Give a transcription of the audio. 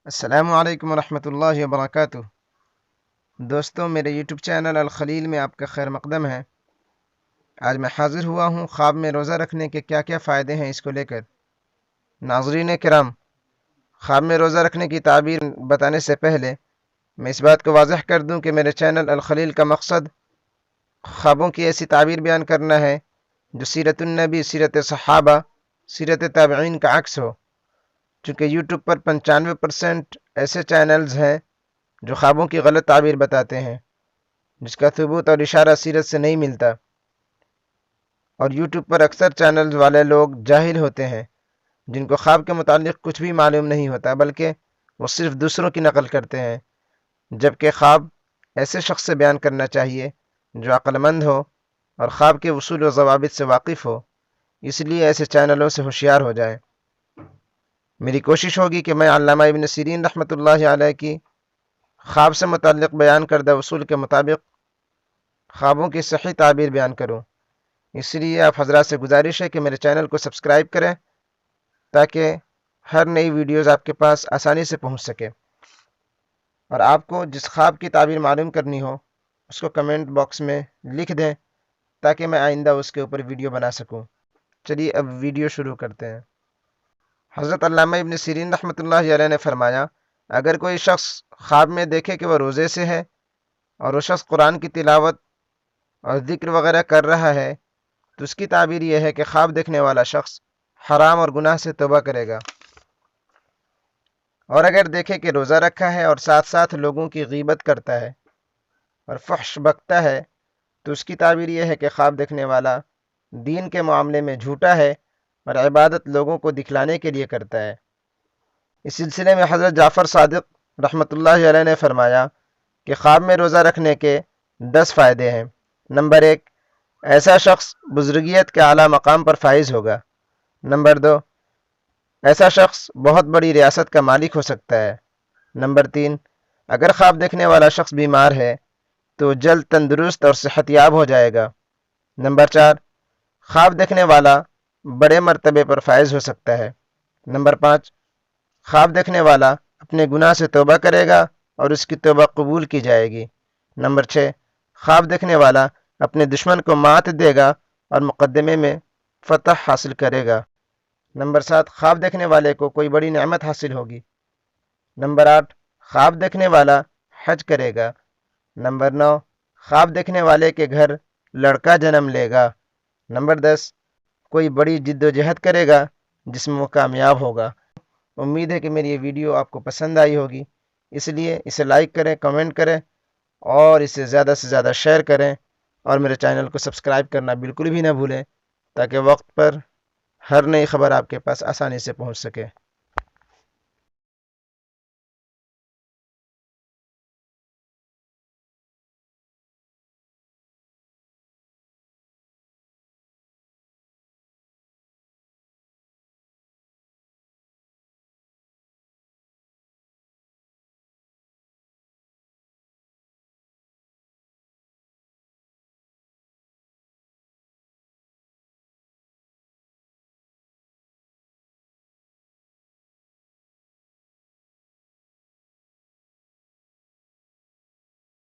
السلام علیکم ورحمۃ اللہ وبرکاتہ۔ دوستوں، میرے یوٹیوب چینل الخلیل میں آپ کا خیر مقدم ہے۔ آج میں حاضر ہوا ہوں خواب میں روزہ رکھنے کے کیا کیا فائدے ہیں اس کو لے کر۔ ناظرین کرام، خواب میں روزہ رکھنے کی تعبیر بتانے سے پہلے میں اس بات کو واضح کر دوں کہ میرے چینل الخلیل کا مقصد خوابوں کی ایسی تعبیر بیان کرنا ہے جو سیرت النبی، سیرت صحابہ، سیرت تابعین کا عکس ہو۔ چونکہ یوٹیوب پر 95% ایسے چینلز ہیں جو خوابوں کی غلط تعبیر بتاتے ہیں، جس کا ثبوت اور اشارہ سیرت سے نہیں ملتا، اور یوٹیوب پر اکثر چینلز والے لوگ جاہل ہوتے ہیں جن کو خواب کے متعلق کچھ بھی معلوم نہیں ہوتا، بلکہ وہ صرف دوسروں کی نقل کرتے ہیں، جبکہ خواب ایسے شخص سے بیان کرنا چاہیے جو عقل مند ہو اور خواب کے اصول و ضوابط سے واقف ہو۔ اس لیے ایسے چینلوں سے ہوشیار ہو جائیں۔ میری کوشش ہوگی کہ میں علامہ ابن سیرین رحمۃ اللہ علیہ کی خواب سے متعلق بیان کردہ اصول کے مطابق خوابوں کی صحیح تعبیر بیان کروں۔ اس لیے آپ حضرات سے گزارش ہے کہ میرے چینل کو سبسکرائب کریں تاکہ ہر نئی ویڈیوز آپ کے پاس آسانی سے پہنچ سکے، اور آپ کو جس خواب کی تعبیر معلوم کرنی ہو اس کو کمنٹ باکس میں لکھ دیں تاکہ میں آئندہ اس کے اوپر ویڈیو بنا سکوں۔ چلیے اب ویڈیو شروع کرتے ہیں۔ حضرت علامہ ابن سیرین رحمۃ اللہ علیہ نے فرمایا، اگر کوئی شخص خواب میں دیکھے کہ وہ روزے سے ہے اور وہ شخص قرآن کی تلاوت اور ذکر وغیرہ کر رہا ہے تو اس کی تعبیر یہ ہے کہ خواب دیکھنے والا شخص حرام اور گناہ سے توبہ کرے گا۔ اور اگر دیکھے کہ روزہ رکھا ہے اور ساتھ ساتھ لوگوں کی غیبت کرتا ہے اور فحش بکتا ہے تو اس کی تعبیر یہ ہے کہ خواب دیکھنے والا دین کے معاملے میں جھوٹا ہے اور عبادت لوگوں کو دکھلانے کے لیے کرتا ہے۔ اس سلسلے میں حضرت جعفر صادق رحمۃ اللہ علیہ نے فرمایا کہ خواب میں روزہ رکھنے کے 10 فائدے ہیں۔ نمبر 1، ایسا شخص بزرگیت کے اعلیٰ مقام پر فائز ہوگا۔ نمبر 2، ایسا شخص بہت بڑی ریاست کا مالک ہو سکتا ہے۔ نمبر 3، اگر خواب دیکھنے والا شخص بیمار ہے تو جلد تندرست اور صحت یاب ہو جائے گا۔ نمبر 4، خواب دیکھنے والا بڑے مرتبے پر فائز ہو سکتا ہے۔ نمبر 5، خواب دیکھنے والا اپنے گناہ سے توبہ کرے گا اور اس کی توبہ قبول کی جائے گی۔ نمبر 6، خواب دیکھنے والا اپنے دشمن کو مات دے گا اور مقدمے میں فتح حاصل کرے گا۔ نمبر 7، خواب دیکھنے والے کو کوئی بڑی نعمت حاصل ہوگی۔ نمبر 8، خواب دیکھنے والا حج کرے گا۔ نمبر 9، خواب دیکھنے والے کے گھر لڑکا جنم لے گا۔ نمبر 10، کوئی بڑی جد و جہد کرے گا جس میں وہ کامیاب ہوگا۔ امید ہے کہ میری یہ ویڈیو آپ کو پسند آئی ہوگی، اس لیے اسے لائک کریں، کمنٹ کریں اور اسے زیادہ سے زیادہ شیئر کریں، اور میرے چینل کو سبسکرائب کرنا بالکل بھی نہ بھولیں تاکہ وقت پر ہر نئی خبر آپ کے پاس آسانی سے پہنچ سکے۔